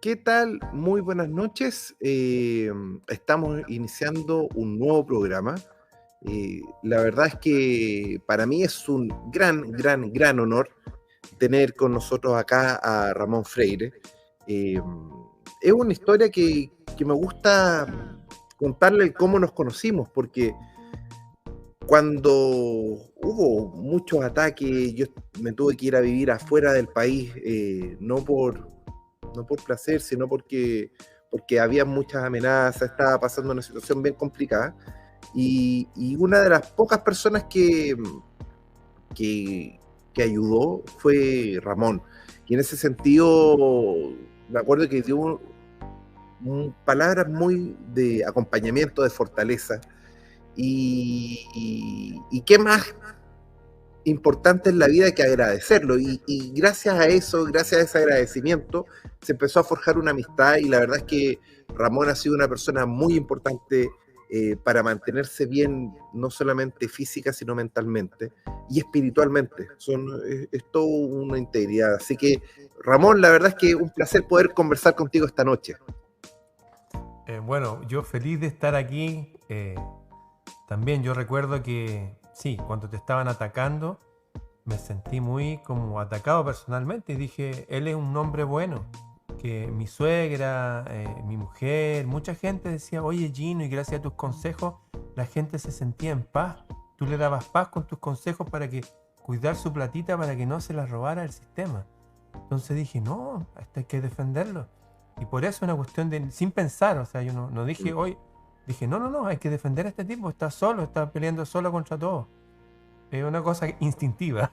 ¿Qué tal? Muy buenas noches. Estamos iniciando un nuevo programa. La verdad es que para mí es un gran honor tener con nosotros acá a Ramón Freire. Eh, es una historia que me gusta contarle el cómo nos conocimos, porque cuando hubo muchos ataques, yo me tuve que ir a vivir afuera del país, no por placer, sino porque había muchas amenazas, estaba pasando una situación bien complicada. Y una de las pocas personas que, que ayudó fue Ramón. Y en ese sentido, me acuerdo que dio palabras muy de acompañamiento, de fortaleza. Y qué más importante en la vida que agradecerlo. Y gracias a eso, gracias a ese agradecimiento, se empezó a forjar una amistad. Y la verdad es que Ramón ha sido una persona muy importante para mantenerse bien, no solamente física, sino mentalmente y espiritualmente. Es todo una integridad. Así que, Ramón, la verdad es que un placer poder conversar contigo esta noche. Bueno, yo feliz de estar aquí. También yo recuerdo que, sí, cuando te estaban atacando, me sentí muy como atacado personalmente y dije, él es un hombre bueno. Que mi suegra, mi mujer, mucha gente decía, oye Gino, y gracias a tus consejos, la gente se sentía en paz. Tú le dabas paz con tus consejos para que cuidar su platita para que no se la robara el sistema. Entonces dije, no, esto hay que defenderlo. Y por eso una cuestión de, sin pensar, o sea, yo no dije hoy, dije, no, hay que defender a este tipo, está solo, está peleando solo contra todo. Es una cosa instintiva,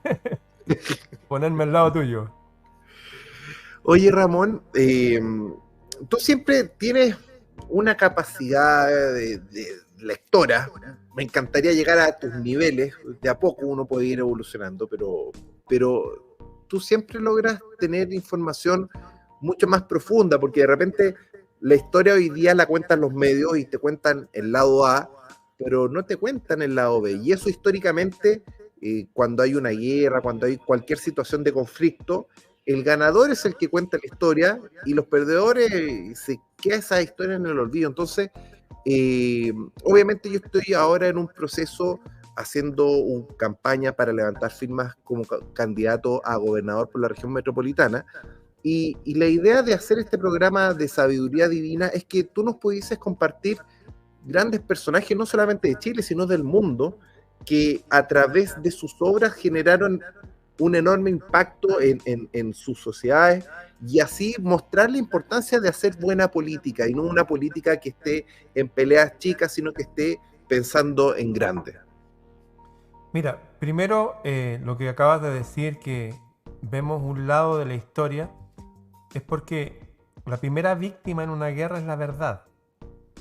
ponerme al lado tuyo. Oye, Ramón, tú siempre tienes una capacidad de lectora. Me encantaría llegar a tus niveles. De a poco uno puede ir evolucionando, pero tú siempre logras tener información mucho más profunda, porque de repente la historia hoy día la cuentan los medios y te cuentan el lado A, pero no te cuentan el lado B. Y eso históricamente, cuando hay una guerra, cuando hay cualquier situación de conflicto, el ganador es el que cuenta la historia y los perdedores se queda esa historia en el olvido. Entonces, eh, obviamente yo estoy ahora en un proceso haciendo una campaña para levantar firmas como candidato a gobernador por la región metropolitana. Y la idea de hacer este programa de sabiduría divina es que tú nos pudieses compartir grandes personajes, no solamente de Chile, sino del mundo, que a través de sus obras generaron un enorme impacto en sus sociedades y así mostrar la importancia de hacer buena política y no una política que esté en peleas chicas, sino que esté pensando en grande. Mira, primero lo que acabas de decir, que vemos un lado de la historia, es porque la primera víctima en una guerra es la verdad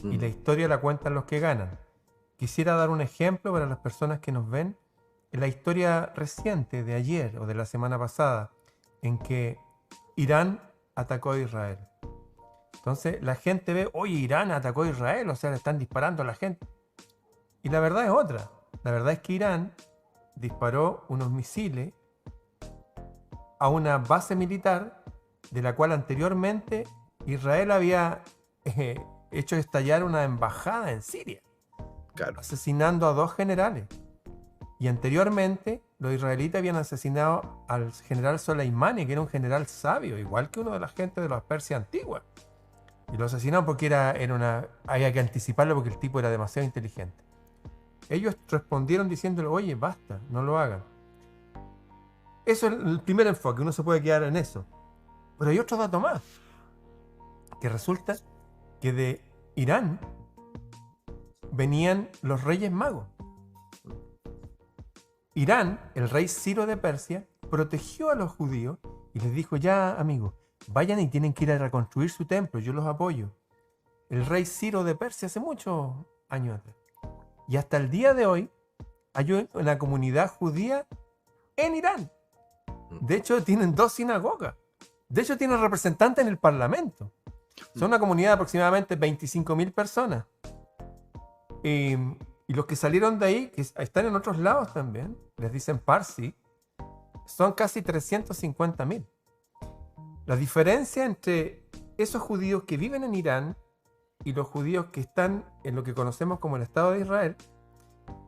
y la Mm. historia la cuentan los que ganan. Quisiera dar un ejemplo para las personas que nos ven. En la historia reciente de ayer o de la semana pasada, en que Irán atacó a Israel. Entonces la gente ve, oye, Irán atacó a Israel, o sea, le están disparando a la gente. Y la verdad es otra. La verdad es que Irán disparó unos misiles a una base militar de la cual anteriormente Israel había eh, hecho estallar una embajada en Siria, Claro. asesinando a dos generales. Y anteriormente los israelitas habían asesinado al general Soleimani, que era un general sabio, igual que uno de la gente de la Persia antigua. Y lo asesinaron porque había que anticiparlo porque el tipo era demasiado inteligente. Ellos respondieron diciéndole, oye, basta, no lo hagan. Eso es el primer enfoque, uno se puede quedar en eso. Pero hay otro dato más, que resulta que de Irán venían los reyes magos. Irán, el rey Ciro de Persia, protegió a los judíos y les dijo, ya amigos, vayan y tienen que ir a reconstruir su templo, yo los apoyo. El rey Ciro de Persia hace muchos años atrás. Y hasta el día de hoy hay una comunidad judía en Irán. De hecho, tienen dos sinagogas. De hecho, tienen representantes en el parlamento. Son una comunidad de aproximadamente 25.000 personas. Y los que salieron de ahí, que están en otros lados también, les dicen Parsi, son casi 350.000. La diferencia entre esos judíos que viven en Irán y los judíos que están en lo que conocemos como el Estado de Israel,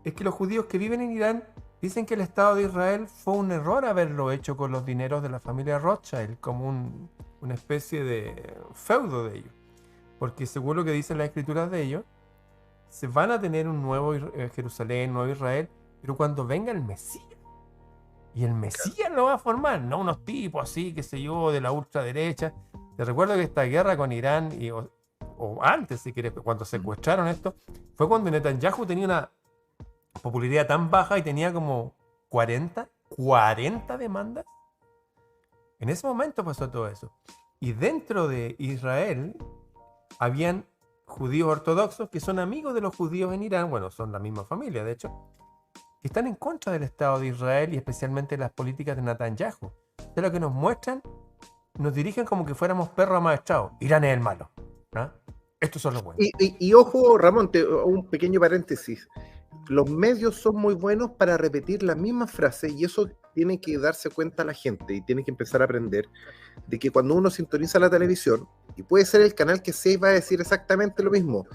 es que los judíos que viven en Irán dicen que el Estado de Israel fue un error haberlo hecho con los dineros de la familia Rothschild, como una especie de feudo de ellos. Porque según lo que dicen las escrituras de ellos, se van a tener un nuevo Jerusalén, un nuevo Israel, pero cuando venga el Mesías. Y el Mesías lo va a formar, no unos tipos así, qué sé yo, de la ultraderecha. Te recuerdo que esta guerra con Irán, o antes si quieres, cuando secuestraron esto, fue cuando Netanyahu tenía una popularidad tan baja y tenía como 40 demandas. En ese momento pasó todo eso. Y dentro de Israel habían judíos ortodoxos que son amigos de los judíos en Irán, bueno, son la misma familia de hecho, que están en contra del Estado de Israel y especialmente las políticas de Netanyahu. De lo que nos muestran, nos dirigen como que fuéramos perros amaestrados. Irán es el malo, ¿no? Estos son los buenos. Y ojo, Ramón, un pequeño paréntesis. Los medios son muy buenos para repetir la misma frase y eso tiene que darse cuenta la gente y tiene que empezar a aprender de que cuando uno sintoniza la televisión, y puede ser el canal que sea, va a decir exactamente lo mismo.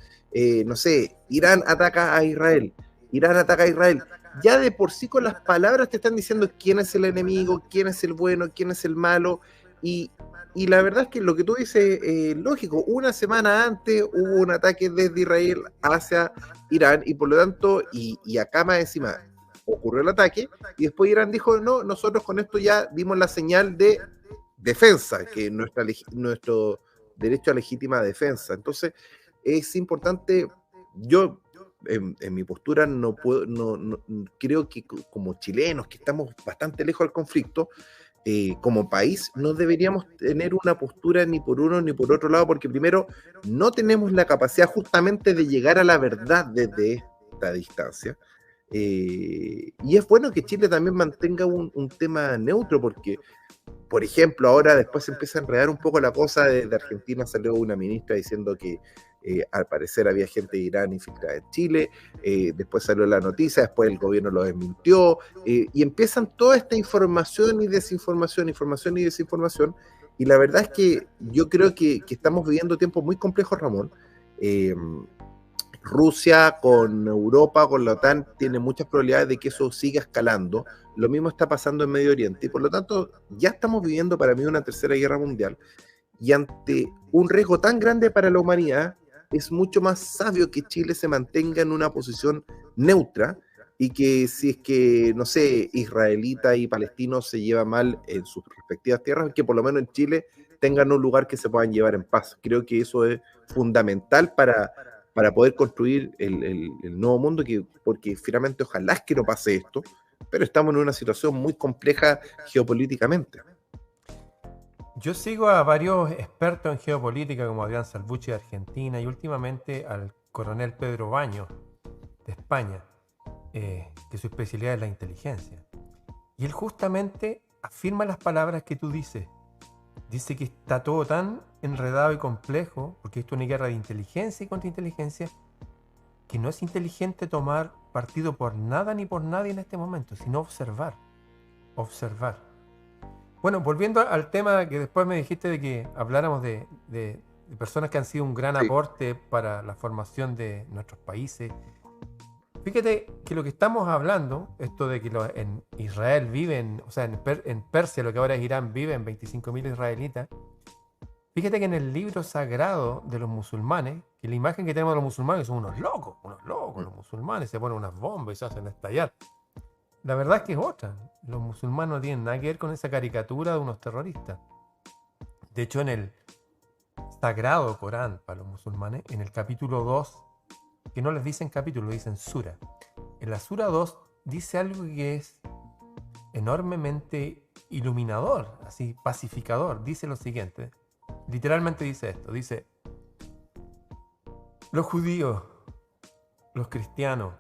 No sé, Irán ataca a Israel, Irán ataca a Israel. Ya de por sí con las palabras te están diciendo quién es el enemigo, quién es el bueno, quién es el malo, y la verdad es que lo que tú dices es lógico. Una semana antes hubo un ataque desde Israel hacia Irán y por lo tanto, y acá más encima ocurrió el ataque y después Irán dijo, no, nosotros con esto ya dimos la señal de defensa, que nuestro derecho a legítima defensa. Entonces es importante, yo en mi postura no puedo, no, creo que como chilenos que estamos bastante lejos del conflicto, como país no deberíamos tener una postura ni por uno ni por otro lado, porque primero no tenemos la capacidad justamente de llegar a la verdad desde esta distancia. Y es bueno que Chile también mantenga un tema neutro, porque, por ejemplo, ahora después se empieza a enredar un poco la cosa. De Argentina salió una ministra diciendo que al parecer había gente de Irán infiltrada en Chile, después salió la noticia, después el gobierno lo desmintió, y empiezan toda esta información y desinformación, información y desinformación, y la verdad es que yo creo que estamos viviendo tiempos muy complejos, Ramón. Rusia con Europa, con la OTAN, tiene muchas probabilidades de que eso siga escalando. Lo mismo está pasando en Medio Oriente, y por lo tanto ya estamos viviendo para mí una tercera guerra mundial, y ante un riesgo tan grande para la humanidad, es mucho más sabio que Chile se mantenga en una posición neutra y que si es que, no sé, israelitas y palestinos se llevan mal en sus respectivas tierras, que por lo menos en Chile tengan un lugar que se puedan llevar en paz. Creo que eso es fundamental para poder construir el nuevo mundo, porque finalmente ojalá es que no pase esto, pero estamos en una situación muy compleja geopolíticamente. Yo sigo a varios expertos en geopolítica como Adrián Salvucci de Argentina y últimamente al coronel Pedro Baños de España, que su especialidad es la inteligencia. Y él justamente afirma las palabras que tú dices. Dice que está todo tan enredado y complejo, porque esto es una guerra de inteligencia y contrainteligencia, que no es inteligente tomar partido por nada ni por nadie en este momento, sino observar. Observar. Bueno, volviendo al tema que después me dijiste de que habláramos de personas que han sido un gran aporte para la formación de nuestros países. Fíjate que lo que estamos hablando, esto de que en Israel viven, o sea, en Persia, lo que ahora es Irán, viven 25.000 israelitas. Fíjate que en el libro sagrado de los musulmanes, que la imagen que tenemos de los musulmanes son unos locos, los musulmanes se ponen unas bombas y se hacen estallar. La verdad es que es otra. Los musulmanes no tienen nada que ver con esa caricatura de unos terroristas. De hecho, en el sagrado Corán para los musulmanes, en el capítulo 2, que no les dicen capítulo, dicen sura. En la sura 2 dice algo que es enormemente iluminador, así pacificador. Dice lo siguiente, literalmente dice esto, dice: los judíos, los cristianos,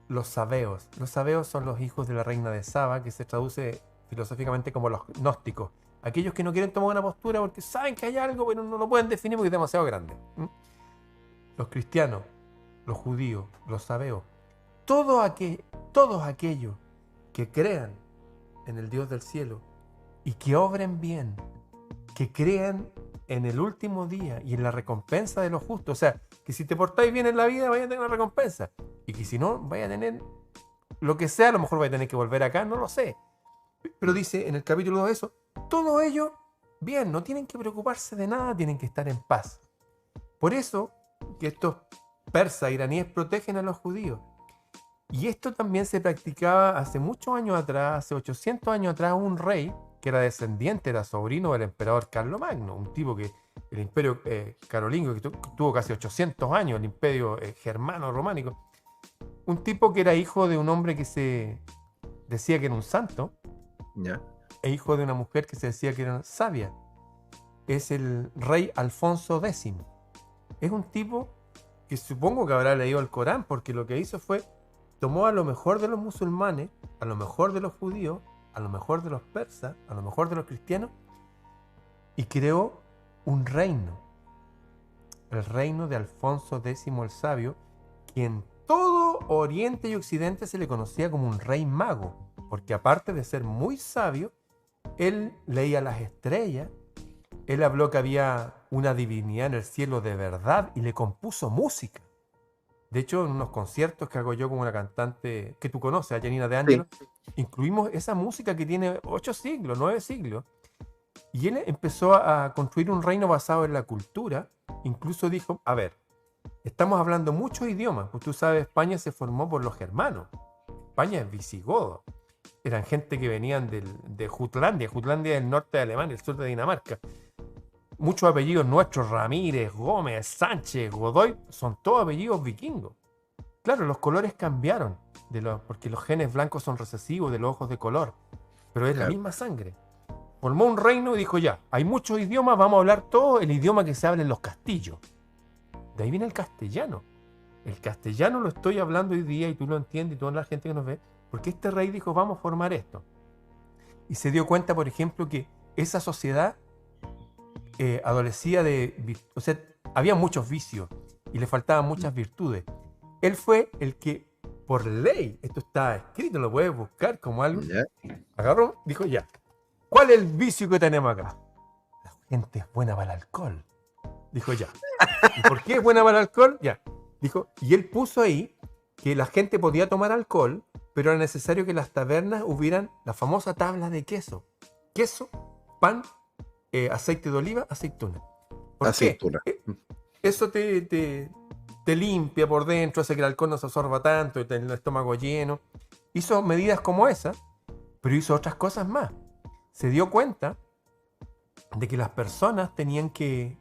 los sabeos son los hijos de la reina de Saba, que se traduce filosóficamente como los gnósticos, aquellos que no quieren tomar una postura porque saben que hay algo pero no lo pueden definir porque es demasiado grande. Los cristianos, los judíos, los sabeos, todos aquellos que crean en el Dios del cielo y que obren bien, que crean en el último día y en la recompensa de los justos. O sea, que si te portáis bien en la vida, vaya a tener una recompensa. Y que si no, vaya a tener lo que sea, a lo mejor vaya a tener que volver acá, no lo sé. Pero dice en el capítulo 2 eso, todo ello, bien, no tienen que preocuparse de nada, tienen que estar en paz. Por eso que estos persas iraníes protegen a los judíos. Y esto también se practicaba hace muchos años atrás, hace 800 años atrás, un rey que era descendiente, era sobrino del emperador Carlomagno, un tipo que el imperio carolingio, que tuvo casi 800 años, el imperio germano-románico, un tipo que era hijo de un hombre que se decía que era un santo, Ya. e hijo de una mujer que se decía que era sabia. Es el rey Alfonso X. Es un tipo que supongo que habrá leído el Corán, porque lo que hizo fue tomó a lo mejor de los musulmanes, a lo mejor de los judíos, a lo mejor de los persas, a lo mejor de los cristianos, y creó un reino, el reino de Alfonso X el Sabio, que en todo Oriente y Occidente se le conocía como un rey mago, porque aparte de ser muy sabio, él leía las estrellas, él habló que había una divinidad en el cielo de verdad y le compuso música. De hecho, en unos conciertos que hago yo con una cantante que tú conoces, a Janina de Angelo, Sí. incluimos esa música que tiene 8 siglos, 9 siglos. Y él empezó a construir un reino basado en la cultura. Incluso dijo, a ver, estamos hablando muchos idiomas. Pues tú sabes, España se formó por los germanos. España es visigodo. Eran gente que venían de Jutlandia. Jutlandia es el norte de Alemania, el sur de Dinamarca. Muchos apellidos nuestros, Ramírez, Gómez, Sánchez, Godoy, son todos apellidos vikingos. Claro, los colores cambiaron, porque los genes blancos son recesivos de los ojos de color, pero es la Claro. misma sangre. Formó un reino y dijo ya, hay muchos idiomas, vamos a hablar todo el idioma que se habla en los castillos. De ahí viene el castellano. El castellano lo estoy hablando hoy día y tú lo entiendes y toda la gente que nos ve, porque este rey dijo, vamos a formar esto. Y se dio cuenta, por ejemplo, que esa sociedad adolecía o sea, había muchos vicios y le faltaban muchas virtudes. Él fue el que, por ley, esto está escrito, lo puedes buscar como algo, Ya. agarró, dijo ya, ¿cuál es el vicio que tenemos acá? La gente es buena para el alcohol. Dijo ya. ¿Y por qué es buena para el alcohol? Ya. Dijo, y él puso ahí que la gente podía tomar alcohol, pero era necesario que en las tabernas hubieran la famosa tabla de queso. Queso, pan, aceite de oliva, aceituna. ¿Por Aceituna. qué? Eso te limpia por dentro, hace que el alcohol no se absorba tanto y tener el estómago lleno. Hizo medidas como esa, pero hizo otras cosas más. Se dio cuenta de que las personas tenían que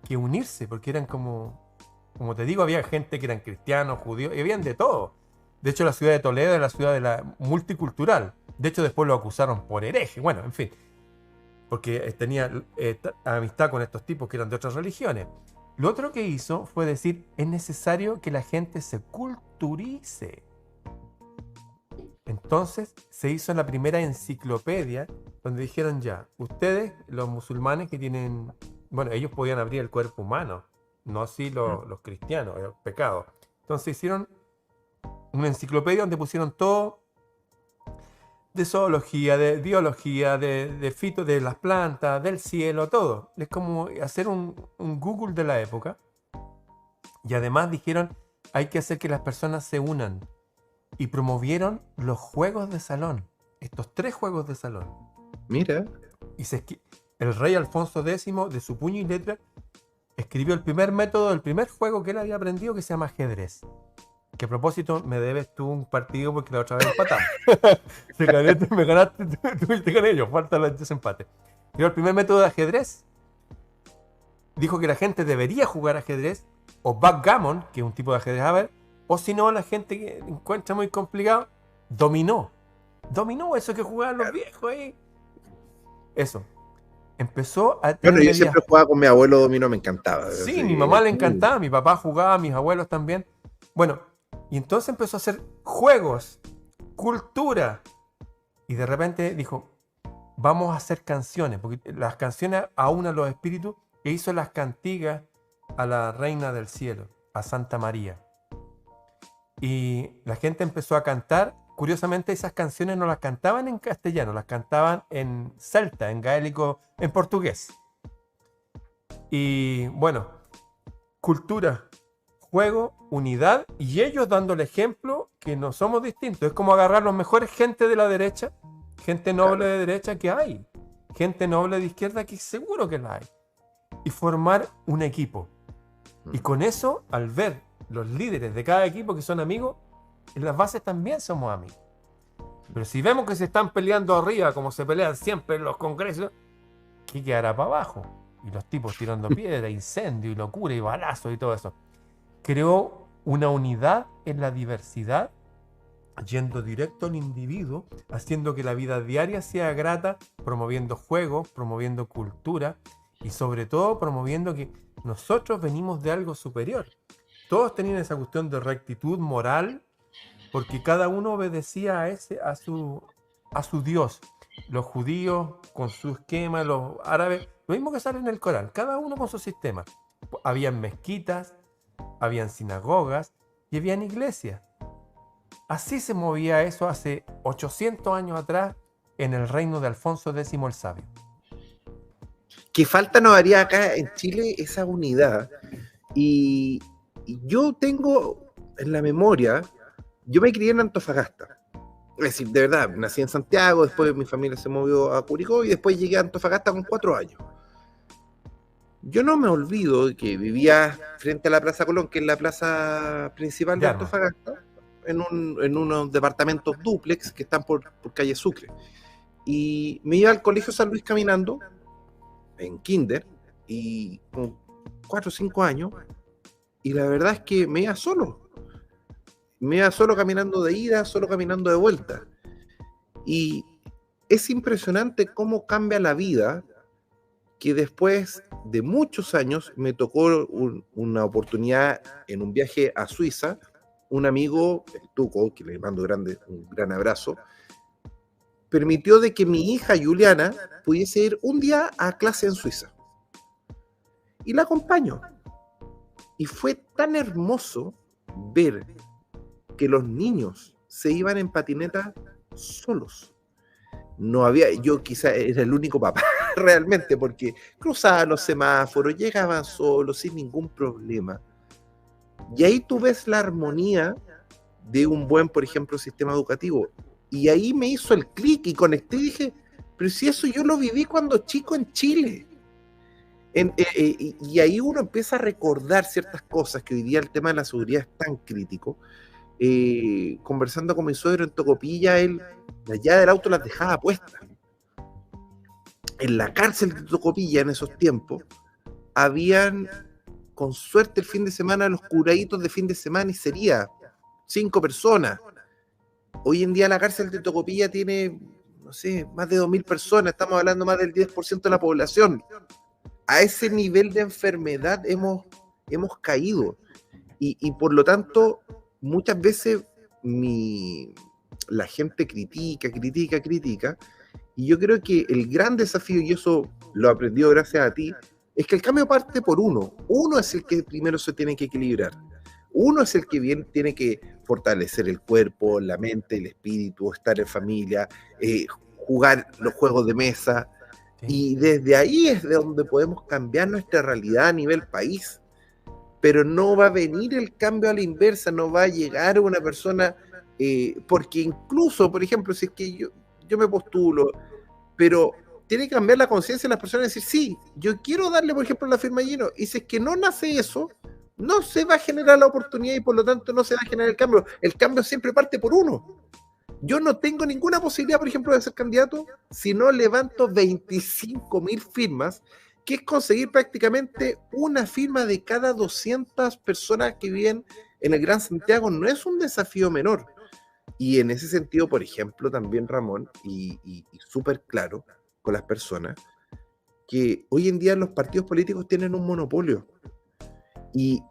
unirse, porque eran como te digo, había gente que eran cristianos, judíos, y habían de todo. De hecho, la ciudad de Toledo era la ciudad de la multicultural. De hecho, después lo acusaron por hereje. Bueno, en fin, porque tenía amistad con estos tipos que eran de otras religiones. Lo otro que hizo fue decir, es necesario que la gente se culturice. Entonces se hizo la primera enciclopedia donde dijeron ya, ustedes, los musulmanes que tienen, bueno, ellos podían abrir el cuerpo humano, no así los cristianos, el pecado. Entonces hicieron una enciclopedia donde pusieron todo de zoología, de biología, de fito, de las plantas, del cielo, todo. Es como hacer un Google de la época. Y además dijeron, hay que hacer que las personas se unan. Y promovieron los juegos de salón. Estos 3 juegos de salón. Mira. Y el rey Alfonso X, de su puño y letra, escribió el primer método, el primer juego que él había aprendido, que se llama ajedrez. Que a propósito, me debes tú un partido porque la otra vez empatamos. Me ganaste, tú y te gané yo, falta el desempate. Creó el primer método de ajedrez. Dijo que la gente debería jugar ajedrez, o backgammon, que es un tipo de ajedrez, a ver, o si no, la gente que encuentra muy complicado, dominó. Dominó eso que jugaban los viejos ahí. Eso. Empezó a tener Bueno, yo siempre jugaba con mi abuelo dominó, me encantaba. Sí, Así, mi mamá le encantaba, mi papá jugaba, mis abuelos también. Bueno, y entonces empezó a hacer juegos, cultura. Y de repente dijo, vamos a hacer canciones, porque las canciones aunan los espíritus, e hizo las cantigas a la Reina del Cielo, a Santa María. Y la gente empezó a cantar. Curiosamente, esas canciones no las cantaban en castellano, las cantaban en celta, en gaélico, en portugués. Y bueno, cultura, juego, unidad y ellos dando el ejemplo que no somos distintos. Es como agarrar los mejores gente de la derecha, gente noble de derecha que hay, gente noble de izquierda que seguro que la hay, y formar un equipo. Y con eso, al ver los líderes de cada equipo que son amigos, en las bases también somos amigos. Pero si vemos que se están peleando arriba, como se pelean siempre en los congresos, ¿qué quedará para abajo? Y los tipos tirando piedra, incendio y locura y balazo y todo eso. Creó una unidad en la diversidad, yendo directo al individuo, haciendo que la vida diaria sea grata, promoviendo juegos, promoviendo cultura y sobre todo promoviendo que nosotros venimos de algo superior. Todos tenían esa cuestión de rectitud moral porque cada uno obedecía a su Dios. Los judíos con su esquema, los árabes, lo mismo que sale en el Corán, cada uno con su sistema. Habían mezquitas, habían sinagogas y habían iglesias. Así se movía eso hace 800 años atrás en el reino de Alfonso X el Sabio. Que falta nos haría acá en Chile esa unidad. Y yo tengo en la memoria, yo me crié en Antofagasta. Es decir, de verdad, nací en Santiago, después mi familia se movió a Curicó y después llegué a Antofagasta con 4 años. Yo no me olvido de que vivía frente a la Plaza Colón, que es la plaza principal de Antofagasta, en unos departamentos dúplex que están por calle Sucre. Y me iba al colegio San Luis caminando, en kinder, y con 4 o 5 años, y la verdad es que me iba solo caminando de ida, solo caminando de vuelta. Y es impresionante cómo cambia la vida, que después de muchos años me tocó una oportunidad en un viaje a Suiza. Un amigo, el Tuco, que le mando un gran abrazo, permitió de que mi hija Juliana pudiese ir un día a clase en Suiza. Y la acompaño. Y fue tan hermoso ver que los niños se iban en patineta solos. No había, yo quizá era el único papá realmente, porque cruzaban los semáforos, llegaban solos sin ningún problema. Y ahí tú ves la armonía de un buen, por ejemplo, sistema educativo. Y ahí me hizo el clic y conecté y dije, pero si eso yo lo viví cuando chico en Chile. Y ahí uno empieza a recordar ciertas cosas, que hoy día el tema de la seguridad es tan crítico. Conversando con mi suegro en Tocopilla, él allá del auto las dejaba puestas. En la cárcel de Tocopilla en esos tiempos habían, con suerte el fin de semana, los curaditos de fin de semana y sería 5 personas. Hoy en día la cárcel de Tocopilla tiene, no sé, más de 2.000 personas, estamos hablando más del 10% de la población. A ese nivel de enfermedad hemos caído. Y por lo tanto, muchas veces la gente critica, y yo creo que el gran desafío, y eso lo aprendió gracias a ti, es que el cambio parte por uno. Uno es el que primero se tiene que equilibrar. Uno es el que bien tiene que fortalecer el cuerpo, la mente, el espíritu, estar en familia, jugar los juegos de mesa. Sí. Y desde ahí es de donde podemos cambiar nuestra realidad a nivel país. Pero no va a venir el cambio a la inversa, no va a llegar una persona, porque incluso, por ejemplo, si es que yo me postulo, pero tiene que cambiar la conciencia de las personas y decir, sí, yo quiero darle, por ejemplo, la firma a Gino, y si es que no nace eso, no se va a generar la oportunidad y por lo tanto no se va a generar el cambio. El cambio siempre parte por uno. Yo no tengo ninguna posibilidad, por ejemplo, de ser candidato si no levanto 25.000 firmas, que es conseguir prácticamente una firma de cada 200 personas que viven en el Gran Santiago. No es un desafío menor. Y en ese sentido, por ejemplo, también Ramón, y súper claro con las personas, que hoy en día los partidos políticos tienen un monopolio. Y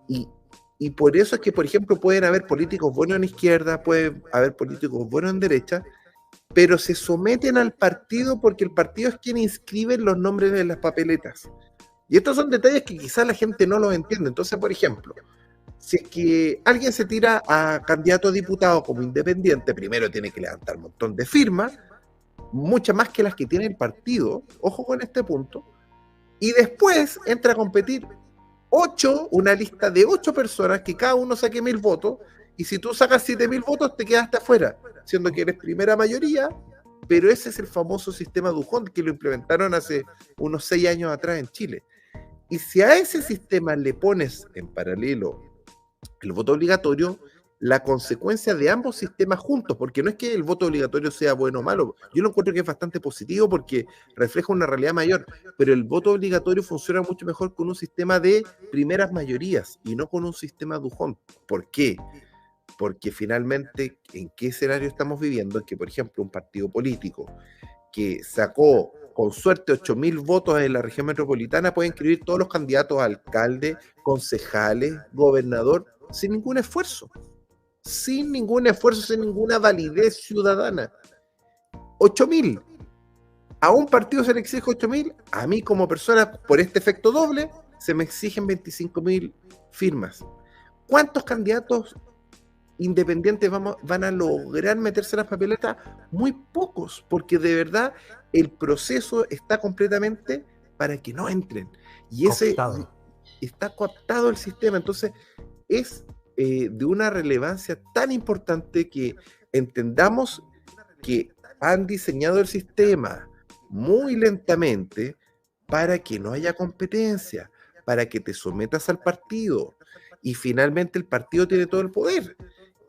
por eso es que, por ejemplo, pueden haber políticos buenos en izquierda, pueden haber políticos buenos en derecha, pero se someten al partido porque el partido es quien inscribe los nombres en las papeletas. Y estos son detalles que quizás la gente no los entiende. Entonces, por ejemplo, si es que alguien se tira a candidato a diputado como independiente, primero tiene que levantar un montón de firmas, muchas más que las que tiene el partido, ojo con este punto, Y después entra a competir una lista de 8 personas que cada uno saque 1000 votos, y si tú sacas 7000 votos te quedaste afuera, siendo que eres primera mayoría, pero ese es el famoso sistema Dujón que lo implementaron hace unos 6 años atrás en Chile. Y si a ese sistema le pones en paralelo el voto obligatorio, la consecuencia de ambos sistemas juntos, porque no es que el voto obligatorio sea bueno o malo, yo lo encuentro que es bastante positivo porque refleja una realidad mayor, pero el voto obligatorio funciona mucho mejor con un sistema de primeras mayorías y no con un sistema Dujón. ¿Por qué? Porque finalmente, ¿en qué escenario estamos viviendo? En que, por ejemplo, un partido político que sacó con suerte 8000 votos en la región metropolitana puede inscribir todos los candidatos a alcalde, concejales, gobernador, sin ningún esfuerzo. Sin ningún esfuerzo, sin ninguna validez ciudadana. 8000. A un partido se le exige 8000, a mí como persona, por este efecto doble, se me exigen 25.000 firmas. ¿Cuántos candidatos independientes van a lograr meterse en las papeletas? Muy pocos, porque de verdad el proceso está completamente para que no entren. Y ese está cooptado el sistema. Entonces, es de una relevancia tan importante que entendamos que han diseñado el sistema muy lentamente para que no haya competencia, para que te sometas al partido, y finalmente el partido tiene todo el poder,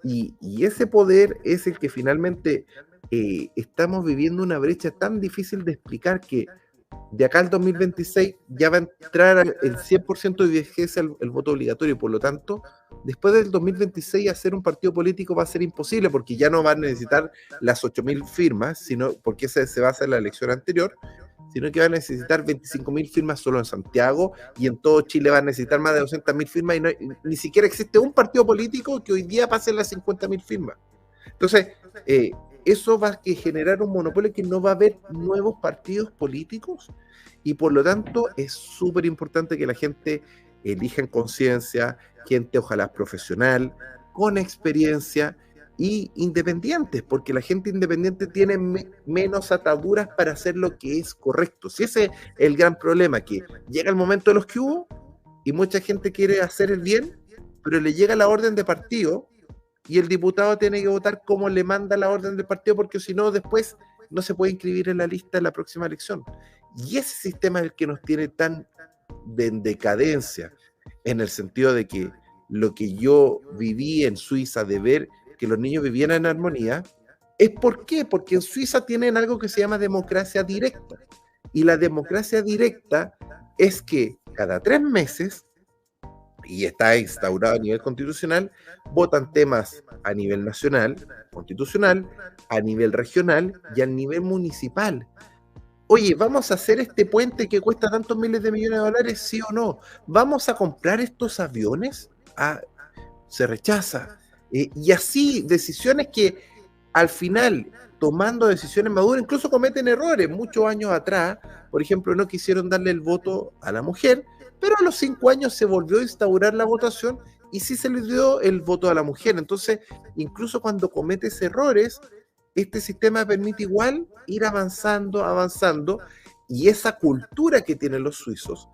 y ese poder es el que finalmente estamos viviendo una brecha tan difícil de explicar que de acá al 2026 ya va a entrar el 100% de vigencia el voto obligatorio, y por lo tanto, después del 2026 hacer un partido político va a ser imposible, porque ya no van a necesitar las 8000 firmas, sino porque ese se va a hacer la elección anterior, sino que van a necesitar 25.000 firmas solo en Santiago, y en todo Chile van a necesitar más de 200.000 firmas, y ni siquiera existe un partido político que hoy día pase las 50.000 firmas. Entonces, eso va a generar un monopolio, que no va a haber nuevos partidos políticos, y por lo tanto es súper importante que la gente elija en conciencia, gente ojalá profesional, con experiencia y independientes, porque la gente independiente tiene menos ataduras para hacer lo que es correcto. Si ese es el gran problema, que llega el momento de los que hubo y mucha gente quiere hacer el bien, pero le llega la orden de partido y el diputado tiene que votar como le manda la orden del partido, porque si no, después no se puede inscribir en la lista en la próxima elección. Y ese sistema es el que nos tiene tan en decadencia, en el sentido de que lo que yo viví en Suiza, de ver que los niños vivían en armonía, es ¿por qué? Porque en Suiza tienen algo que se llama democracia directa. Y la democracia directa es que cada 3 meses, y está instaurado a nivel constitucional, votan temas a nivel nacional, constitucional, a nivel regional y a nivel municipal. Oye, ¿vamos a hacer este puente que cuesta tantos miles de millones de dólares, sí o no? ¿Vamos a comprar estos aviones? Se rechaza. Y así, decisiones que al final, tomando decisiones maduras, incluso cometen errores. Muchos años atrás, por ejemplo, no quisieron darle el voto a la mujer, pero a los 5 años se volvió a instaurar la votación y sí se le dio el voto a la mujer. Entonces, incluso cuando cometes errores, este sistema permite igual ir avanzando, y esa cultura que tienen los suizos,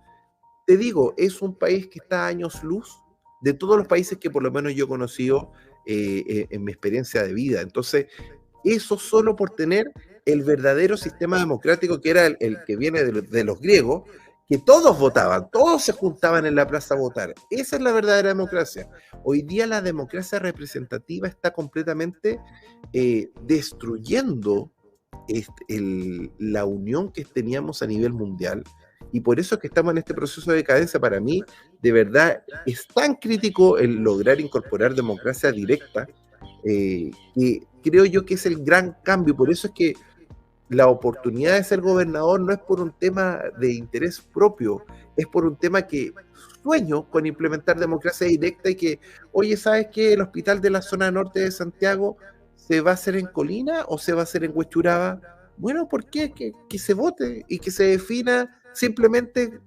te digo, es un país que está a años luz de todos los países que por lo menos yo he conocido en mi experiencia de vida. Entonces, eso solo por tener el verdadero sistema democrático, que era el que viene de los griegos, que todos votaban, todos se juntaban en la plaza a votar. Esa es la verdadera democracia. Hoy día la democracia representativa está completamente destruyendo la unión que teníamos a nivel mundial, y por eso es que estamos en este proceso de decadencia. Para mí, de verdad, es tan crítico el lograr incorporar democracia directa, que creo yo que es el gran cambio. Por eso es que la oportunidad de ser gobernador no es por un tema de interés propio, es por un tema que sueño con implementar democracia directa, y que, oye, ¿sabes qué? El hospital de la zona norte de Santiago ¿se va a hacer en Colina o se va a hacer en Huechuraba? Bueno, ¿por qué? Que se vote y que se defina simplemente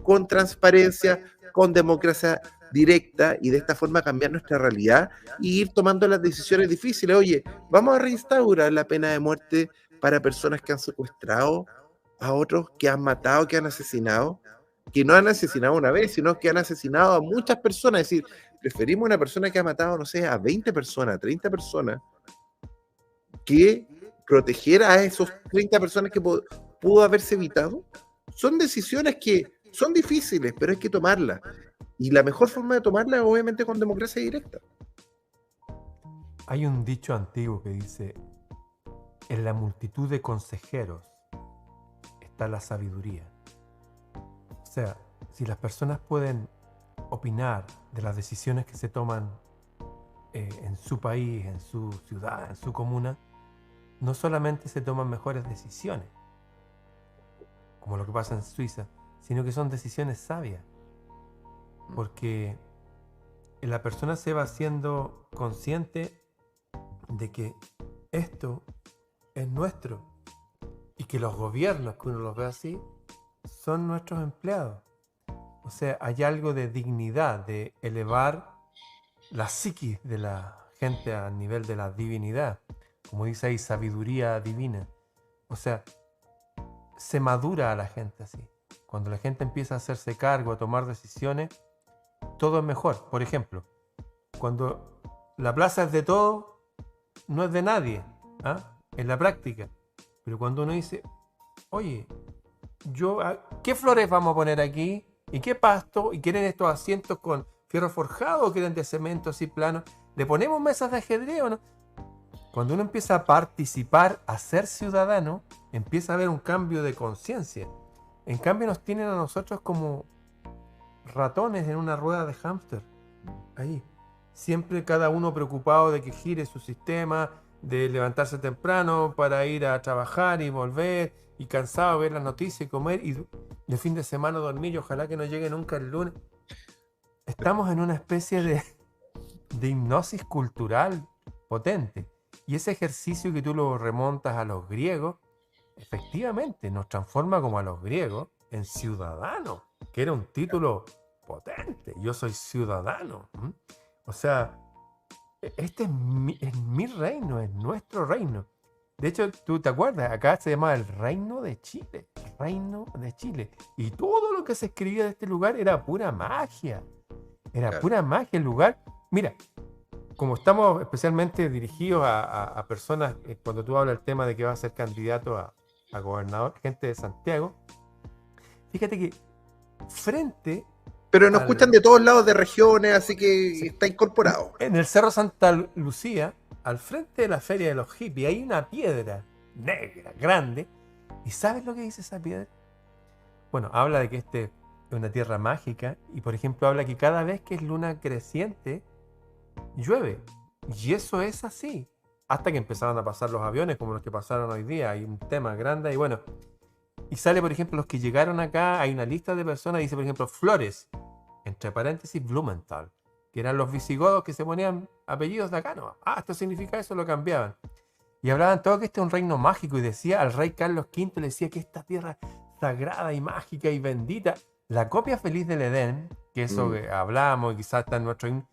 con transparencia, con democracia directa, y de esta forma cambiar nuestra realidad y ir tomando las decisiones difíciles. Oye, vamos a reinstaurar la pena de muerte para personas que han secuestrado a otros, que han matado, que han asesinado. que no han asesinado una vez, sino que han asesinado a muchas personas. Es decir, preferimos una persona que ha matado, no sé, a 20 personas, 30 personas, que proteger a esos 30 personas que pudo haberse evitado. Son decisiones que son difíciles, pero hay que tomarlas. Y la mejor forma de tomarlas es obviamente con democracia directa. Hay un dicho antiguo que dice, en la multitud de consejeros está la sabiduría. O sea, si las personas pueden opinar de las decisiones que se toman en su país, en su ciudad, en su comuna, no solamente se toman mejores decisiones, como lo que pasa en Suiza, sino que son decisiones sabias. Porque la persona se va haciendo consciente de que esto es nuestro y que los gobiernos, que uno los ve así, son nuestros empleados. O sea, hay algo de dignidad, de elevar la psiquis de la gente a nivel de la divinidad. Como dice ahí, sabiduría divina. O sea, se madura a la gente así. Cuando la gente empieza a hacerse cargo, a tomar decisiones, todo es mejor. Por ejemplo, cuando la plaza es de todos, no es de nadie, ¿ah? En la práctica. Pero cuando uno dice, oye, ¿qué flores vamos a poner aquí? ¿Y qué pasto? ¿Y quieren estos asientos con fierro forjado o quieren de cemento así plano? ¿Le ponemos mesas de ajedrez o no? Cuando uno empieza a participar, a ser ciudadano, empieza a haber un cambio de conciencia. En cambio nos tienen a nosotros como ratones en una rueda de hámster. Ahí. Siempre cada uno preocupado de que gire su sistema, de levantarse temprano para ir a trabajar y volver, y cansado de ver las noticias y comer, y de fin de semana dormir, y ojalá que no llegue nunca el lunes. Estamos en una especie de hipnosis cultural potente. Y ese ejercicio que tú lo remontas a los griegos, efectivamente nos transforma como a los griegos en ciudadanos, que era un título potente. Yo soy ciudadano. O sea, este es mi reino, es nuestro reino. De hecho, tú te acuerdas, acá se llamaba el Reino de Chile. Reino de Chile. Y todo lo que se escribía de este lugar era pura magia. Era pura magia el lugar. Mira, como estamos especialmente dirigidos a personas, cuando tú hablas del tema de que va a ser candidato a gobernador, gente de Santiago, fíjate que frente... Pero nos escuchan de todos lados de regiones, así que sí, está incorporado. En el Cerro Santa Lucía, al frente de la feria de los hippies, hay una piedra negra, grande. ¿Y sabes lo que dice esa piedra? Bueno, habla de que este es una tierra mágica y, por ejemplo, habla que cada vez que es luna creciente, llueve. Y eso es así. Hasta que empezaron a pasar los aviones, como los que pasaron hoy día. Hay un tema grande y bueno. Y sale, por ejemplo, los que llegaron acá, hay una lista de personas, dice, por ejemplo, Flores, entre paréntesis, Blumenthal, que eran los visigodos que se ponían apellidos de acá, ¿no? Ah, esto significa eso, lo cambiaban. Y hablaban todo que este es un reino mágico y decía al rey Carlos V, le decía que esta tierra sagrada y mágica y bendita, la copia feliz del Edén, que eso que hablamos y quizás está en nuestro himno,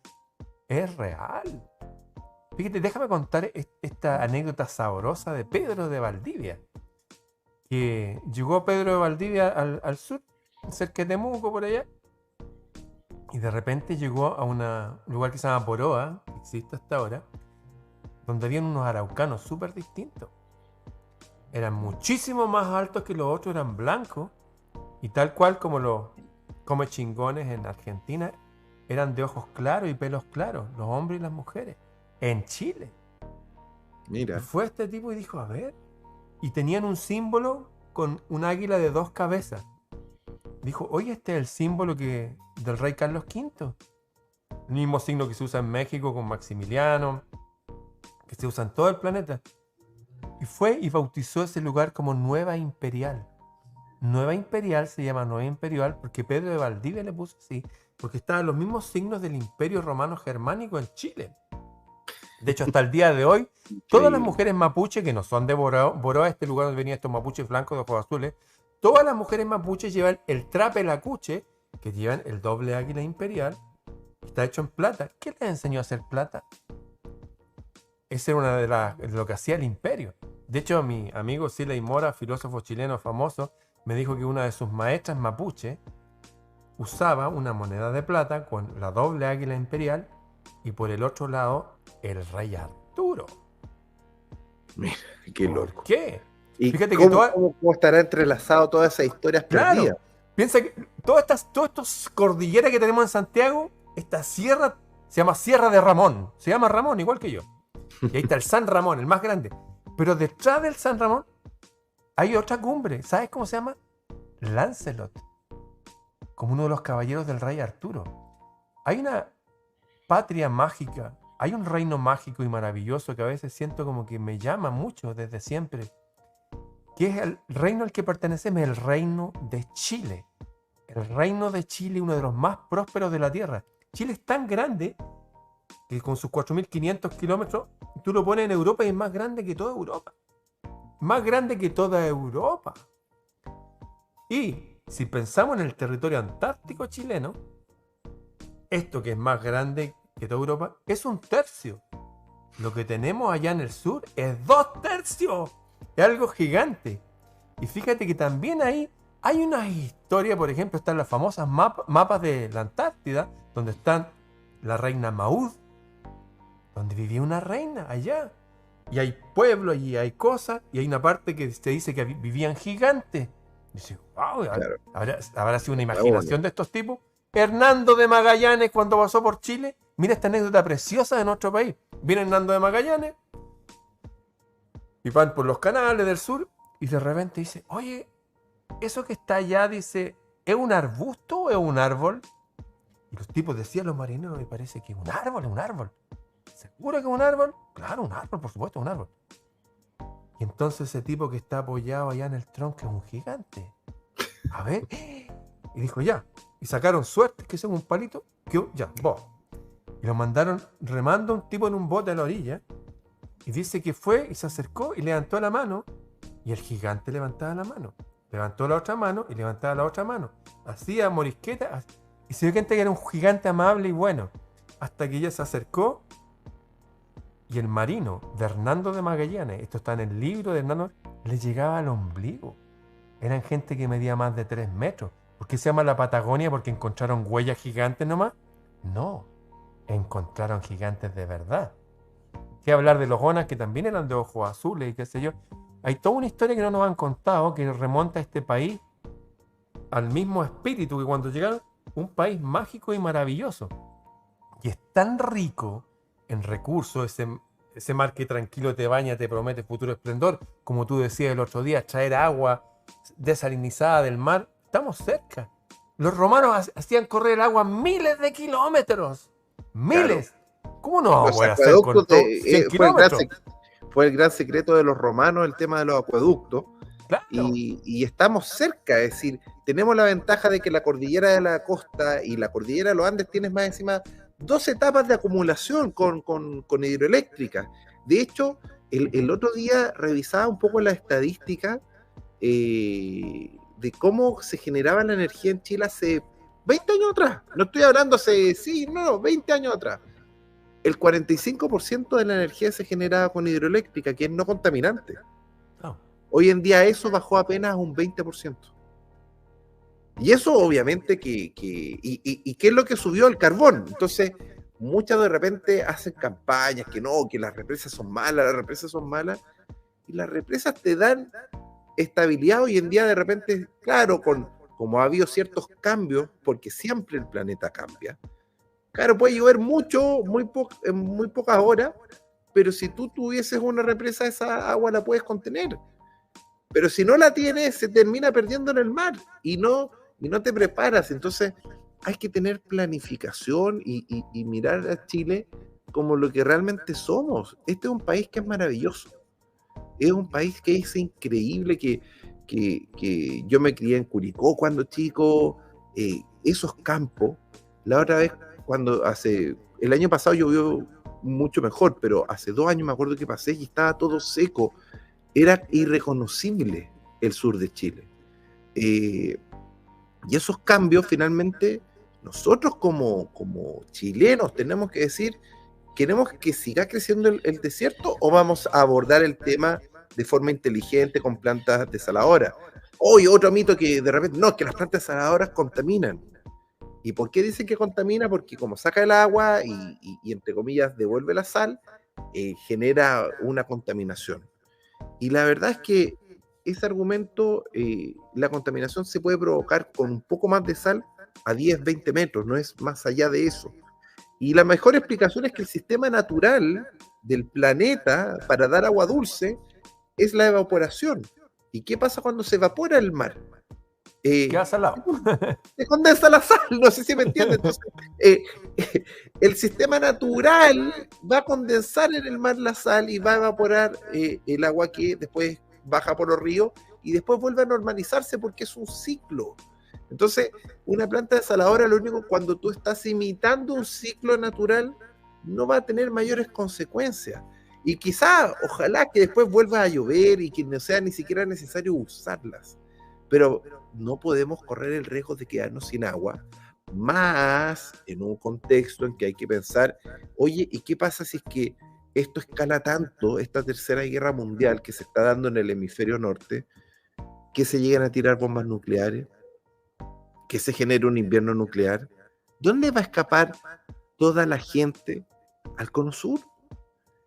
es real. Fíjate, déjame contar esta anécdota sabrosa de Pedro de Valdivia. Que llegó Pedro de Valdivia al sur, cerca de Temuco, por allá, y de repente llegó a un lugar que se llama Poroa, que existe hasta ahora, donde habían unos araucanos súper distintos. Eran muchísimo más altos que los otros, eran blancos, y tal cual como los comechingones en Argentina, eran de ojos claros y pelos claros, los hombres y las mujeres, en Chile. Mira. Y fue este tipo y dijo, a ver, y tenían un símbolo con un águila de 2 cabezas. Dijo, oye, este es el símbolo del rey Carlos V. El mismo signo que se usa en México con Maximiliano, que se usa en todo el planeta. Y fue y bautizó ese lugar como Nueva Imperial. Nueva Imperial se llama Nueva Imperial porque Pedro de Valdivia le puso así, porque estaban los mismos signos del Imperio Romano Germánico en Chile. De hecho, hasta el día de hoy, todas las mujeres mapuche, que no son de Boroa, este lugar donde venían estos mapuches blancos de ojos azules, todas las mujeres mapuches llevan el trapelacuche, que llevan el doble águila imperial, está hecho en plata. ¿Quién les enseñó a hacer plata? Esa era una de lo que hacía el imperio. De hecho, mi amigo Siley Mora, filósofo chileno famoso, me dijo que una de sus maestras mapuche usaba una moneda de plata con la doble águila imperial y por el otro lado el rey Arturo. Mira, qué ¿Por loco. qué? ¿Y Fíjate que cómo estará entrelazado todas esas historias perdidas? Claro, piensa que todas estas cordilleras que tenemos en Santiago, esta sierra se llama Sierra de Ramón. Se llama Ramón, igual que yo. Y ahí está el San Ramón, el más grande. Pero detrás del San Ramón hay otra cumbre. ¿Sabes cómo se llama? Lancelot. Como uno de los caballeros del rey Arturo. Hay una patria mágica. Hay un reino mágico y maravilloso que a veces siento como que me llama mucho desde siempre. Que es el reino al que pertenecemos, el reino de Chile. El reino de Chile, uno de los más prósperos de la tierra. Chile es tan grande que con sus 4.500 kilómetros, tú lo pones en Europa y es más grande que toda Europa. Más grande que toda Europa. Y si pensamos en el territorio antártico chileno, esto que es más grande que toda Europa, es 1/3. Lo que tenemos allá en el sur es 2/3. Es algo gigante. Y fíjate que también ahí hay una historia, por ejemplo, están las famosas mapas de la Antártida, donde están la reina Maud, donde vivía una reina allá. Y hay pueblos y hay cosas, y hay una parte que se dice que vivían gigantes. Y dice, wow, Claro. ¿habrá sido una imaginación de estos tipos? Hernando de Magallanes, cuando pasó por Chile, mira esta anécdota preciosa de nuestro país. Viene Hernando de Magallanes y van por los canales del sur y de repente dice, oye, eso que está allá, dice, ¿es un arbusto o es un árbol? Y los tipos decían, los marineros, me parece que es un árbol, es un árbol. ¿Seguro que es un árbol? Claro, un árbol, por supuesto, un árbol. Y entonces ese tipo que está apoyado allá en el tronco es un gigante. A ver. Y dijo, ya. Y sacaron suertes, que son un palito, que ya, vos. Y lo mandaron remando a un tipo en un bote a la orilla. Y dice que fue y se acercó y levantó la mano. Y el gigante levantaba la mano. Levantó la otra mano y levantaba la otra mano. Hacía morisqueta. Y se dio cuenta que era un gigante amable y bueno. Hasta que ella se acercó. Y el marino de Hernando de Magallanes, esto está en el libro de Hernando, le llegaba al ombligo. Eran gente que medía más de 3 metros. ¿Por qué se llama la Patagonia? ¿Porque encontraron huellas gigantes nomás? No, encontraron gigantes de verdad. ¿Qué hablar de los Onas, que también eran de ojos azules y qué sé yo? Hay toda una historia que no nos han contado que remonta a este país al mismo espíritu que cuando llegaron, un país mágico y maravilloso. Y es tan rico en recursos, ese mar que tranquilo te baña, te promete futuro esplendor, como tú decías el otro día, traer agua desalinizada del mar, estamos cerca. Los romanos hacían correr el agua miles de kilómetros. ¡Miles! Claro. ¿Cómo no vamos a hacer con todo 100 kilómetros? Fue el gran secreto de los romanos el tema de los acueductos. Claro. Y estamos cerca, es decir, tenemos la ventaja de que la cordillera de la costa y la cordillera de los Andes tienes más encima 2 etapas de acumulación con hidroeléctrica. De hecho, el otro día revisaba un poco la estadística de cómo se generaba la energía en Chile hace 20 años atrás. No estoy hablando hace, 20 años atrás. El 45% de la energía se generaba con hidroeléctrica, que es no contaminante. Oh. Hoy en día eso bajó apenas a un 20%. Y eso obviamente ¿qué es lo que subió? El carbón. Entonces, muchas de repente hacen campañas que las represas son malas, y las represas te dan estabilidad. Hoy en día de repente, claro, como ha habido ciertos cambios, porque siempre el planeta cambia, claro, puede llover mucho, en muy pocas horas, pero si tú tuvieses una represa, esa agua la puedes contener. Pero si no la tienes, se termina perdiendo en el mar, y no te preparas. Entonces hay que tener planificación y mirar a Chile como lo que realmente somos. Este es un país que es maravilloso, es un país que es increíble, que yo me crié en Curicó cuando chico, esos campos. La otra vez, el año pasado llovió mucho mejor, pero hace 2 años me acuerdo que pasé y estaba todo seco, era irreconocible el sur de Chile. Y esos cambios, finalmente, nosotros como chilenos tenemos que decir, ¿queremos que siga creciendo el desierto o vamos a abordar el tema de forma inteligente con plantas desaladoras? Otro mito que de repente, no, que las plantas desaladoras contaminan. ¿Y por qué dicen que contamina? Porque como saca el agua y entre comillas devuelve la sal, genera una contaminación. Y la verdad es que ese argumento, la contaminación se puede provocar con un poco más de sal a 10, 20 metros, no es más allá de eso. Y la mejor explicación es que el sistema natural del planeta para dar agua dulce es la evaporación. ¿Y qué pasa cuando se evapora el mar? Queda salado. Se condensa la sal, no sé si me entiendes. Entonces, el sistema natural va a condensar en el mar la sal y va a evaporar el agua que después baja por los ríos y después vuelve a normalizarse porque es un ciclo. Entonces, una planta desaladora, lo único, cuando tú estás imitando un ciclo natural, no va a tener mayores consecuencias. Y quizá, ojalá que después vuelva a llover y que no sea ni siquiera necesario usarlas. Pero no podemos correr el riesgo de quedarnos sin agua, más en un contexto en que hay que pensar, oye, ¿y qué pasa si es que esto escala tanto, esta tercera guerra mundial que se está dando en el hemisferio norte, que se llegan a tirar bombas nucleares, que se genere un invierno nuclear? ¿Dónde va a escapar toda la gente al cono sur?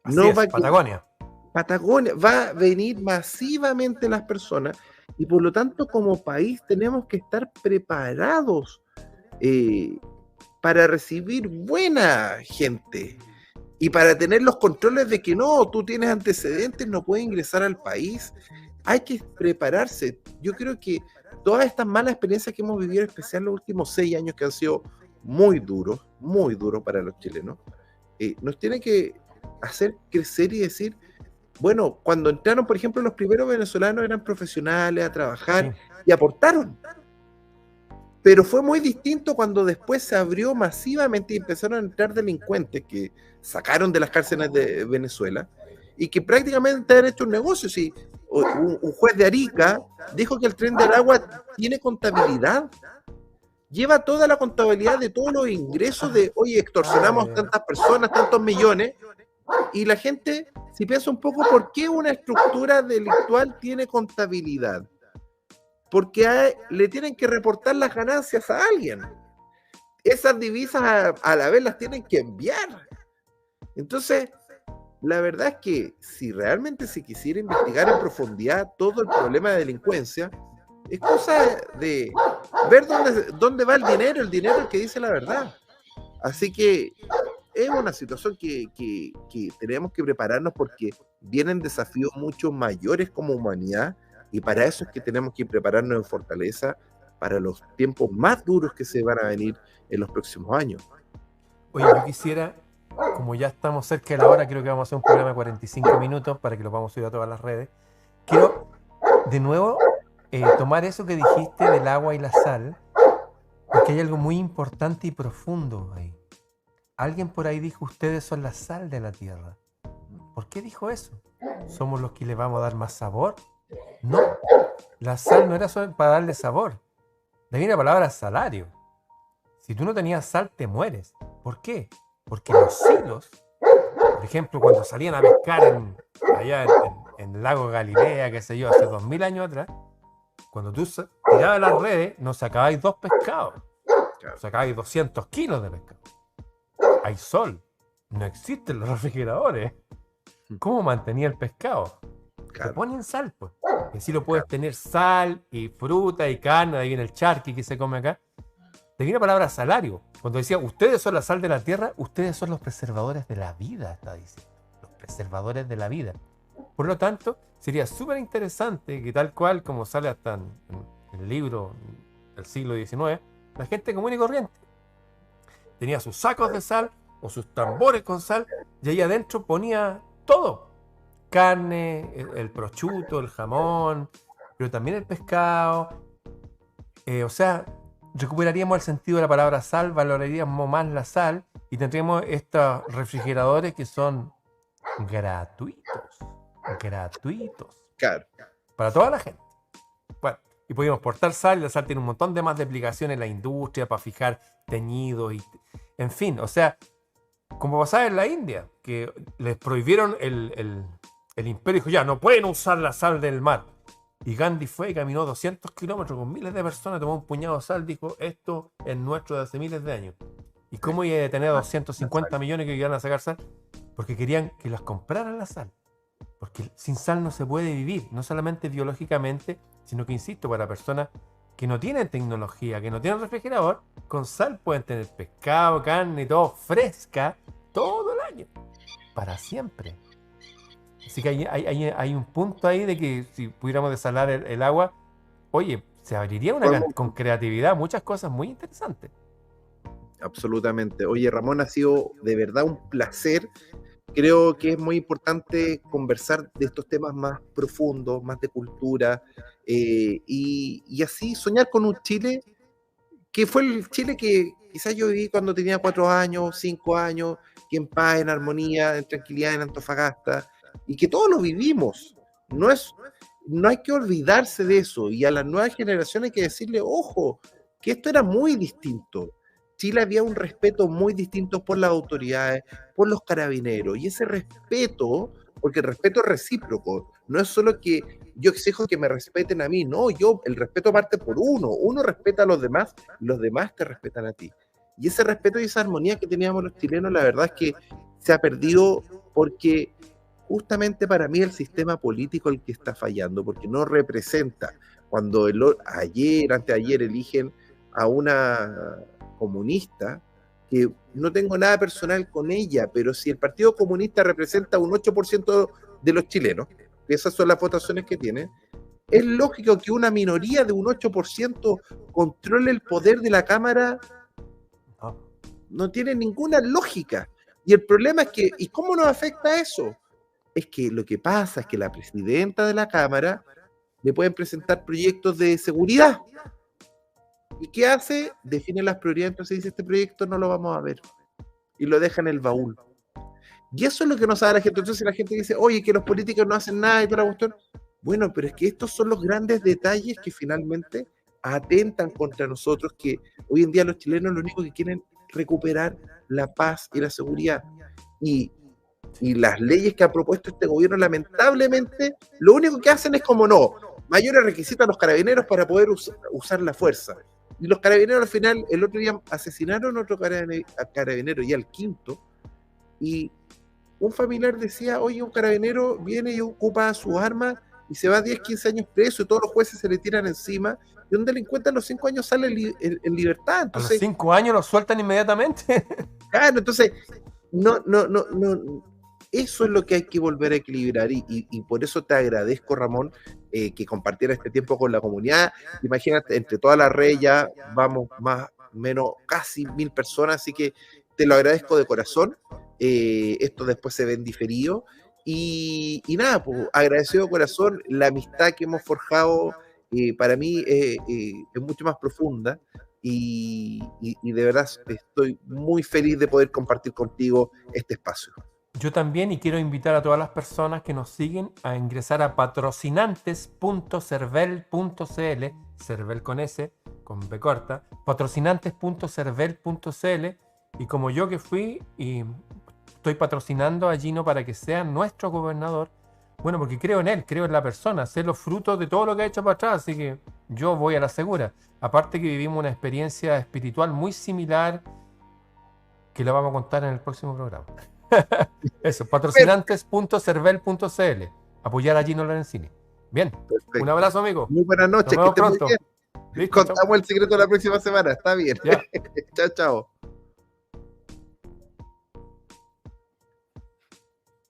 Así No es, va a Patagonia. Patagonia, va a venir masivamente las personas y por lo tanto como país tenemos que estar preparados eh, para recibir buena gente y para tener los controles de que no, tú tienes antecedentes, no puedes ingresar al país. Hay que prepararse. Yo creo que todas estas malas experiencias que hemos vivido, en especial los últimos 6 años que han sido muy duros para los chilenos, nos tienen que hacer crecer y decir, bueno, cuando entraron, por ejemplo, los primeros venezolanos eran profesionales a trabajar y aportaron. Pero fue muy distinto cuando después se abrió masivamente y empezaron a entrar delincuentes que sacaron de las cárceles de Venezuela y que prácticamente han hecho un negocio. Si un juez de Arica dijo que el Tren del Agua tiene contabilidad, lleva toda la contabilidad de todos los ingresos de, oye, extorsionamos tantas personas, tantos millones, y la gente, si piensa un poco, ¿por qué una estructura delictual tiene contabilidad? Porque le tienen que reportar las ganancias a alguien. Esas divisas a la vez las tienen que enviar. Entonces, la verdad es que si realmente se quisiera investigar en profundidad todo el problema de delincuencia, es cosa de ver dónde va el dinero que dice la verdad. Así que es una situación que tenemos que prepararnos porque vienen desafíos mucho mayores como humanidad y para eso es que tenemos que prepararnos en fortaleza para los tiempos más duros que se van a venir en los próximos años. Oye, yo quisiera, como ya estamos cerca de la hora, creo que vamos a hacer un programa de 45 minutos para que lo vamos a subir a todas las redes. Quiero de nuevo tomar eso que dijiste del agua y la sal, porque hay algo muy importante y profundo ahí. Alguien por ahí dijo, ustedes son la sal de la tierra. ¿Por qué dijo eso? ¿Somos los que le vamos a dar más sabor? No, la sal no era solo para darle sabor. De ahí viene la palabra salario. Si tú no tenías sal, te mueres. ¿Por qué? Porque los silos, por ejemplo, cuando salían a pescar allá en el lago Galilea, qué sé yo, hace 2000 años atrás, cuando tú tirabas las redes, no sacabais 2 pescados, sacabais 200 kilos de pescado. Hay sol, no existen los refrigeradores. ¿Cómo mantenía el pescado? Te ponen sal, pues. Y así lo puedes tener sal y fruta y carne, de ahí viene el charqui que se come acá. De ahí viene la palabra salario. Cuando decía, ustedes son la sal de la tierra, ustedes son los preservadores de la vida, está diciendo. Los preservadores de la vida. Por lo tanto, sería súper interesante que tal cual como sale hasta en el libro del siglo XIX, la gente común y corriente tenía sus sacos de sal o sus tambores con sal y ahí adentro ponía todo. Carne, el prosciutto, el jamón, pero también el pescado. O sea, recuperaríamos el sentido de la palabra sal, valoraríamos más la sal y tendríamos estos refrigeradores que son gratuitos. Claro. Para toda la gente. Bueno, y podíamos portar sal y la sal tiene un montón de más de aplicaciones en la industria para fijar teñidos y... En fin, o sea, como pasaba en la India, que les prohibieron el imperio, dijo, ya, no pueden usar la sal del mar. Y Gandhi fue y caminó 200 kilómetros con miles de personas, tomó un puñado de sal, dijo, esto es nuestro de hace miles de años. ¿Y cómo iba a tener 250 millones que iban a sacar sal? Porque querían que las compraran la sal. Porque sin sal no se puede vivir, no solamente biológicamente, sino que, insisto, para personas que no tienen tecnología, que no tienen refrigerador, con sal pueden tener pescado, carne y todo fresca todo el año, para siempre. Así que hay un punto ahí de que si pudiéramos desalar el agua, oye, se abriría con creatividad muchas cosas muy interesantes. Absolutamente. Oye, Ramón, ha sido de verdad un placer. Creo que es muy importante conversar de estos temas más profundos, más de cultura, y así soñar con un Chile que fue el Chile que quizás yo viví cuando tenía 4 años, 5 años, que en paz, en armonía, en tranquilidad en Antofagasta, y que todos lo vivimos. No hay que olvidarse de eso, y a las nuevas generaciones hay que decirle, ojo, que esto era muy distinto. Chile había un respeto muy distinto por las autoridades, por los carabineros, y ese respeto, porque el respeto es recíproco, no es solo que yo exijo que me respeten a mí, no, el respeto parte por uno respeta a los demás te respetan a ti. Y ese respeto y esa armonía que teníamos los chilenos, la verdad es que se ha perdido porque justamente para mí el sistema político es el que está fallando, porque no representa. Cuando antes de ayer eligen a una comunista, que no tengo nada personal con ella, pero si el Partido Comunista representa un 8% de los chilenos, esas son las votaciones que tiene, es lógico que una minoría de un 8% controle el poder de la Cámara. No tiene ninguna lógica. Y el problema es que, ¿y cómo nos afecta eso? Es que lo que pasa es que la presidenta de la Cámara le pueden presentar proyectos de seguridad. ¿Y qué hace? Define las prioridades, entonces dice, este proyecto no lo vamos a ver. Y lo deja en el baúl. Y eso es lo que no sabe la gente. Entonces la gente dice, oye, que los políticos no hacen nada y toda la cuestión. Bueno, pero es que estos son los grandes detalles que finalmente atentan contra nosotros, que hoy en día los chilenos lo único que quieren es recuperar la paz y la seguridad. Y las leyes que ha propuesto este gobierno, lamentablemente, lo único que hacen es como no, mayores requisitos a los carabineros para poder usar la fuerza. Y los carabineros al final, el otro día asesinaron a otro carabinero, ya el quinto, y un familiar decía, oye, un carabinero viene y ocupa su arma y se va 10, 15 años preso y todos los jueces se le tiran encima, y un delincuente a los 5 años sale en libertad. Entonces, a los 5 años lo sueltan inmediatamente. Claro, entonces, no, eso es lo que hay que volver a equilibrar, y por eso te agradezco, Ramón, que compartiera este tiempo con la comunidad. Imagínate, entre todas las redes ya vamos más o menos casi 1000 personas, así que te lo agradezco de corazón. Esto después se ve en diferido, y nada, pues, agradecido de corazón. La amistad que hemos forjado para mí es mucho más profunda, y de verdad estoy muy feliz de poder compartir contigo este espacio. Yo también, y quiero invitar a todas las personas que nos siguen a ingresar a patrocinantes.cervel.cl, Cervel con S, con B corta, patrocinantes.cervel.cl, y como yo que fui y estoy patrocinando a Gino para que sea nuestro gobernador, bueno, porque creo en él, creo en la persona, sé los frutos de todo lo que ha hecho para atrás, así que yo voy a la segura. Aparte que vivimos una experiencia espiritual muy similar, que la vamos a contar en el próximo programa. Eso, patrocinantes.cervel.cl. Apoyar a Gino Lorenzini. Bien, perfecto. Un abrazo, amigo. Muy buenas noches, que estés muy bien. Listo, contamos chau. El secreto la próxima semana, está bien. Chao, chao.